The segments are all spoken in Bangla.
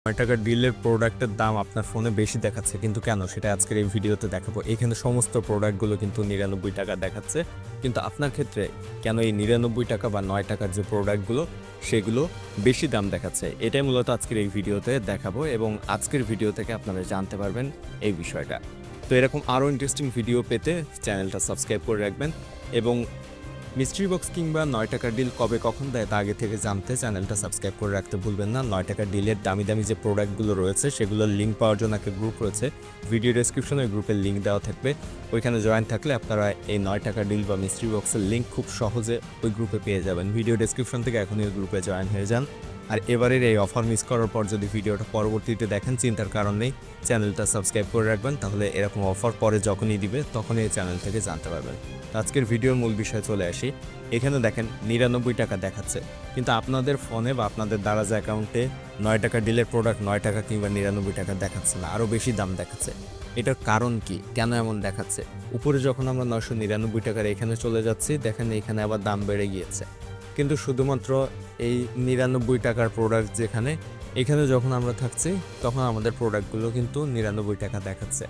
টাকার ডিলের প্রোডাক্টের দাম আপনার ফোনে বেশি দেখাচ্ছে, কিন্তু কেন সেটা আজকের এই ভিডিওতে দেখাবো। এখানে সমস্ত প্রোডাক্টগুলো কিন্তু 99 টাকা দেখাচ্ছে, কিন্তু আপনার ক্ষেত্রে কেন এই 99 টাকা বা 9 টাকার যে প্রোডাক্টগুলো সেগুলো বেশি দাম দেখাচ্ছে, এটাই মূলত আজকের এই ভিডিওতে দেখাবো এবং আজকের ভিডিও থেকে আপনারা জানতে পারবেন এই বিষয়টা। তো এরকম আরও ইন্টারেস্টিং ভিডিও পেতে চ্যানেলটা সাবস্ক্রাইব করে রাখবেন এবং মিস্ট্রি বক্স কিংবা 9 টাকার ডিল কবে কখন দেয় তা আগে থেকে জানতে চ্যানেলটা সাবস্ক্রাইব করে রাখতে ভুলবেন না। 9 টাকার ডিলের দামি দামি যে প্রোডাক্টগুলো রয়েছে সেগুলোর লিঙ্ক পাওয়ার জন্য একটা গ্রুপ রয়েছে, ভিডিও ডেসক্রিপশনে ওই গ্রুপের লিঙ্ক দেওয়া থাকবে। ওইখানে জয়েন থাকলে আপনারা এই 9 টাকার ডিল বা মিস্ট্রি বক্সের লিঙ্ক খুব সহজে ওই গ্রুপে পেয়ে যাবেন। ভিডিও ডেসক্রিপশন থেকে এখনই ওই গ্রুপে জয়েন হয়ে যান। আর এবারের এই অফার মিস করার পর যদি ভিডিওটা পরবর্তীতে দেখেন, চিন্তার কারণ নেই, চ্যানেলটা সাবস্ক্রাইব করে রাখবেন, তাহলে এরকম অফার পরে যখনই দিবে তখনই এই চ্যানেল থেকে জানতে পারবেন। আজকের ভিডিওর মূল বিষয়ে চলে আসি। এখানে দেখেন 99 টাকা দেখাচ্ছে, কিন্তু আপনাদের ফোনে বা আপনাদের দারাজ অ্যাকাউন্টে 9 টাকা ডিলের প্রোডাক্ট 9 টাকা কিংবা 99 টাকা দেখাচ্ছে না, আরও বেশি দাম দেখাচ্ছে। এটার কারণ কি, কেন এমন দেখাচ্ছে? উপরে যখন আমরা 999 টাকার এখানে চলে যাচ্ছি, দেখেন এখানে আবার দাম বেড়ে গিয়েছে, কিন্তু শুধুমাত্র এই 99 টাকার প্রোডাক্ট যেখানে, এখানে যখন আমরা থাকছি তখন আমাদের প্রোডাক্টগুলো কিন্তু 99 টাকা দেখাচ্ছে।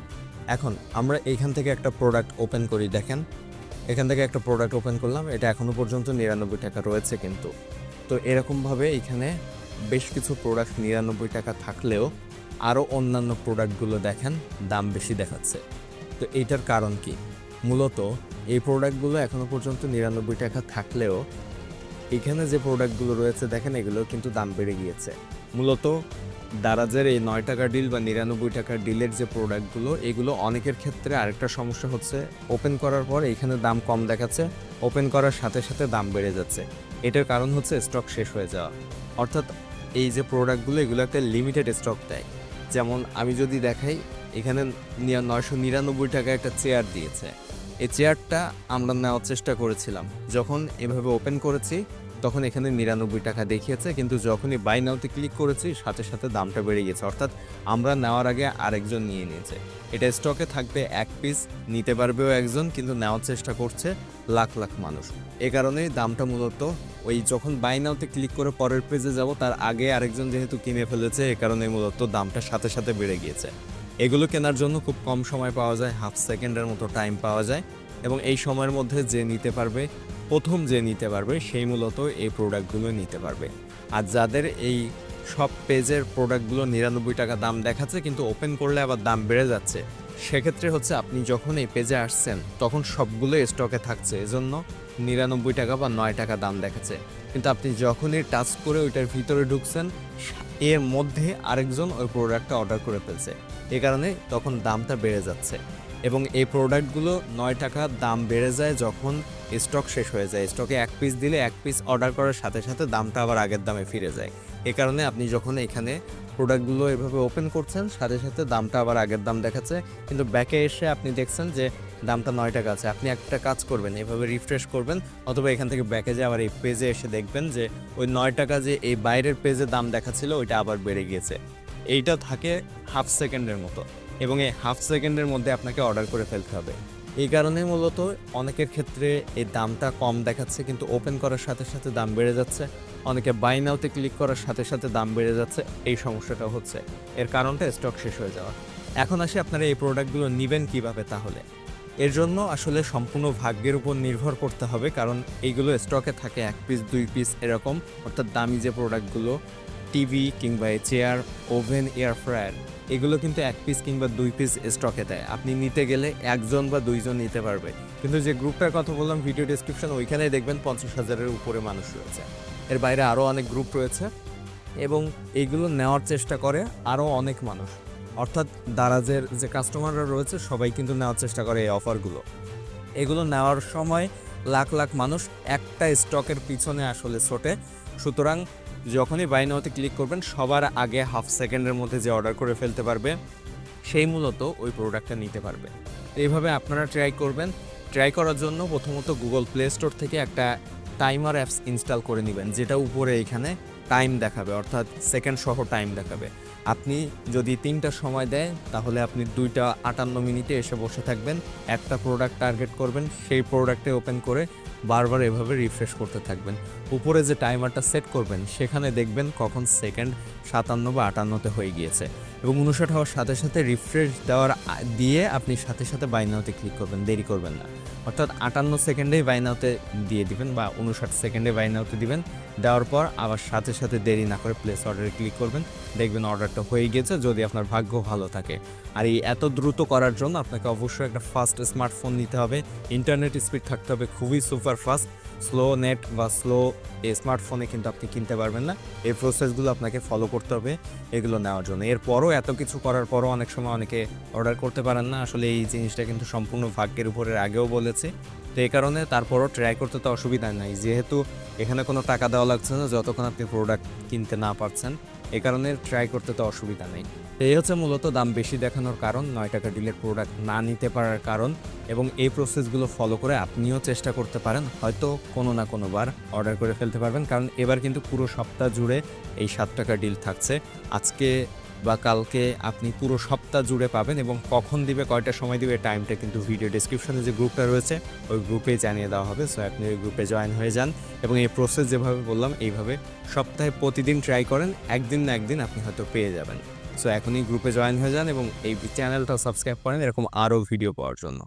এখন আমরা এইখান থেকে একটা প্রোডাক্ট ওপেন করি, দেখেন এখান থেকে একটা প্রোডাক্ট ওপেন করলাম, এটা এখনও পর্যন্ত 99 টাকা রয়েছে। কিন্তু তো এরকমভাবে এখানে বেশ কিছু প্রোডাক্ট 99 টাকা থাকলেও আরও অন্যান্য প্রোডাক্টগুলো দেখেন দাম বেশি দেখাচ্ছে। তো এইটার কারণ কি? মূলত এই প্রোডাক্টগুলো এখনও পর্যন্ত 99 টাকা থাকলেও এখানে যে প্রোডাক্টগুলো রয়েছে দেখেন এগুলো কিন্তু দাম বেড়ে গিয়েছে। মূলত দারাজের এই 9 টাকার ডিল বা 99 টাকার ডিলের যে প্রোডাক্টগুলো, এগুলো অনেকের ক্ষেত্রে আরেকটা সমস্যা হচ্ছে, ওপেন করার পর এইখানে দাম কম দেখাচ্ছে, ওপেন করার সাথে সাথে দাম বেড়ে যাচ্ছে। এটার কারণ হচ্ছে স্টক শেষ হয়ে যাওয়া। অর্থাৎ এই যে প্রোডাক্টগুলো এগুলো একটা লিমিটেড স্টক দেয়। যেমন আমি যদি দেখাই, এখানে 999 টাকায় একটা চেয়ার দিয়েছে। এই চেয়ারটা আমরা নেওয়ার চেষ্টা করেছিলাম, যখন এভাবে ওপেন করেছি তখন এখানে 99 টাকা দেখিয়েছে, কিন্তু যখনই বাই নাওতে ক্লিক করেছি সাথে সাথে দামটা বেড়ে গেছে। অর্থাৎ আমরা নেওয়ার আগে আরেকজন নিয়ে নিয়েছে। এটা স্টকে থাকবে এক পিস, নিতে পারবেও একজন, কিন্তু নেওয়ার চেষ্টা করছে লাখ লাখ মানুষ। এ কারণেই দামটা মূলত ওই যখন বাই নাওতে ক্লিক করে পরের পেজে যাব তার আগে আরেকজন যেহেতু কিনে ফেলেছে, এ কারণে মূলত দামটা সাথে সাথে বেড়ে গিয়েছে। এগুলো কেনার জন্য খুব কম সময় পাওয়া যায়, হাফ সেকেন্ডের মতো টাইম পাওয়া যায়, এবং এই সময়ের মধ্যে যে নিতে পারবে, প্রথম যে নিতে পারবে সেই মূলত এই প্রোডাক্টগুলো নিতে পারবে। আর যাদের এই সব পেজের প্রোডাক্টগুলো 99 টাকা দাম দেখাচ্ছে কিন্তু ওপেন করলে আবার দাম বেড়ে যাচ্ছে, সেক্ষেত্রে হচ্ছে আপনি যখন এই পেজে আসছেন তখন সবগুলো স্টকে থাকছে, এজন্য 99 টাকা বা 9 টাকা দাম দেখাচ্ছে। কিন্তু আপনি যখনই টাচ করে ওইটার ভিতরে ঢুকছেন, এর মধ্যে আরেকজন ওই প্রোডাক্টটা অর্ডার করে ফেলছে, এ কারণে তখন দামটা বেড়ে যাচ্ছে। এবং এই প্রোডাক্টগুলো 9 টাকা দাম বেড়ে যায় যখন স্টক শেষ হয়ে যায়। স্টকে এক পিস দিলে এক পিস অর্ডার করার সাথে সাথে দামটা আবার আগের দামে ফিরে যায়। এ কারণে আপনি যখন এখানে প্রোডাক্টগুলো এভাবে ওপেন করছেন সাথে সাথে দামটা আবার আগের দাম দেখাচ্ছে, কিন্তু ব্যাকে এসে আপনি দেখছেন যে দামটা 9 টাকা আছে। আপনি একটা কাজ করবেন, এভাবে রিফ্রেশ করবেন, অথবা এখান থেকে ব্যাকে যে আবার এই পেজে এসে দেখবেন যে ওই 9 টাকা যে এই বাইরের পেজে দাম দেখাচ্ছিল ওইটা আবার বেড়ে গিয়েছে। এইটা থাকে হাফ সেকেন্ডের মতো, এবং এই হাফ সেকেন্ডের মধ্যে আপনাকে অর্ডার করে ফেলতে হবে। এই কারণে মূলত অনেকের ক্ষেত্রে এই দামটা কম দেখাচ্ছে কিন্তু ওপেন করার সাথে সাথে দাম বেড়ে যাচ্ছে, অনেকে বাই নাওতে ক্লিক করার সাথে সাথে দাম বেড়ে যাচ্ছে। এই সমস্যাটা হচ্ছে, এর কারণটা স্টক শেষ হয়ে যাওয়া। এখন আসি আপনারা এই প্রোডাক্টগুলো নেবেন কিভাবে। তাহলে এর জন্য আসলে সম্পূর্ণ ভাগ্যের উপর নির্ভর করতে হবে, কারণ এইগুলো স্টকে থাকে এক পিস 2 পিস এরকম। অর্থাৎ দামি যে প্রোডাক্টগুলো, টিভি কিংবা চেয়ার, ওভেন, এয়ার ফ্রায়ার, এগুলো কিন্তু এক পিস কিংবা 2 পিস স্টকে দেয়। আপনি নিতে গেলে একজন বা দুইজন নিতে পারবে, কিন্তু যে গ্রুপটার কথা বললাম ভিডিও ডেসক্রিপশন, ওইখানেই দেখবেন 50,000-এর উপরে মানুষ রয়েছে। এর বাইরে আরও অনেক গ্রুপ রয়েছে এবং এইগুলো নেওয়ার চেষ্টা করে আরও অনেক মানুষ। অর্থাৎ দারাজের যে কাস্টমাররা রয়েছে সবাই কিন্তু নেওয়ার চেষ্টা করে এই অফারগুলো। এগুলো নেওয়ার সময় লাখ লাখ মানুষ একটা স্টকের পিছনে আসলে ছোটে। সুতরাং যখনই বাই নাওতে ক্লিক করবেন সবার আগে হাফ সেকেন্ডের মধ্যে যে অর্ডার করে ফেলতে পারবে সেই মূলত ওই প্রোডাক্টটা নিতে পারবে। এইভাবে আপনারা ট্রাই করবেন। ট্রাই করার জন্য প্রথমত গুগল প্লে স্টোর থেকে একটা টাইমার অ্যাপস ইনস্টল করে নেবেন, যেটা উপরে এখানে টাইম দেখাবে, অর্থাৎ সেকেন্ড সহ টাইম দেখাবে। আপনি যদি 3টার সময় দেয় তাহলে আপনি 2:58 এসে বসে থাকবেন, একটা প্রোডাক্ট টার্গেট করবেন, সেই প্রোডাক্টে ওপেন করে বারবার এভাবে রিফ্রেশ করতে থাকবেন। উপরে যে টাইমারটা সেট করবেন সেখানে দেখবেন কখন সেকেন্ড 57 বা 58-তে হয়ে গিয়েছে এবং 59 হওয়ার সাথে সাথে রিফ্রেশ দিয়ে আপনি সাথে সাথে বাই নাওতে ক্লিক করবেন, দেরি করবেন না। অর্থাৎ 58 সেকেন্ডেই বাই নাওতে দিয়ে দিবেন বা 59 সেকেন্ডে বাই নাওতে দিবেন। দেওয়ার পর আবার সাথে সাথে দেরি না করে প্লেস অর্ডারে ক্লিক করবেন, দেখবেন অর্ডারটা হয়ে গেছে যদি আপনার ভাগ্য ভালো থাকে। আর এই এত দ্রুত করার জন্য আপনাকে অবশ্যই একটা ফাস্ট স্মার্টফোন নিতে হবে, ইন্টারনেট স্পিড থাকতে হবে খুবই সুপার ফাস্ট। স্লো নেট বা স্লো স্মার্টফোনে কিন্তু আপনি কিনতে পারবেন না। এই প্রসেসগুলো আপনাকে ফলো করতে হবে এগুলো নেওয়ার জন্য। এরপরও এত কিছু করার পরও অনেক সময় অনেকে অর্ডার করতে পারেন না। আসলে এই জিনিসটা কিন্তু সম্পূর্ণ ভাগ্যের উপরে, আগেও বলেছি। তো এই কারণে তারপরও ট্রাই করতে তো অসুবিধা নাই, যেহেতু এখানে কোনো টাকা দেওয়া লাগছে না যতক্ষণ আপনি প্রোডাক্ট কিনতে না পারছেন। এই কারণে ট্রাই করতে তো অসুবিধা নেই। এই হচ্ছে মূলত দাম বেশি দেখানোর কারণ, 9 টাকা ডিলের প্রোডাক্ট না নিতে পারার কারণ। এবং এই প্রসেসগুলো ফলো করে আপনিও চেষ্টা করতে পারেন, হয়তো কোনো না কোনোবার অর্ডার করে ফেলতে পারবেন। কারণ এবার কিন্তু পুরো সপ্তাহ জুড়ে এই 7 টাকা ডিল থাকছে। আজকে বা কালকে আপনি পুরো সপ্তাহ জুড়ে পাবেন এবং কখন দিবে, কয়টা সময় দিবে, টাইমটা কিন্তু ভিডিও ডেসক্রিপশনে যে গ্রুপটা রয়েছে ওই গ্রুপে জানিয়ে দেওয়া হবে। সো আপনি ওই গ্রুপে জয়েন হয়ে যান এবং এই প্রসেস যেভাবে বললাম এইভাবে সপ্তাহে প্রতিদিন ট্রাই করেন, একদিন না একদিন আপনি হয়তো পেয়ে যাবেন। সো এখনই গ্রুপে জয়েন হয়ে যান এবং এই চ্যানেলটা সাবস্ক্রাইব করেন এরকম আরও ভিডিও পাওয়ার জন্য।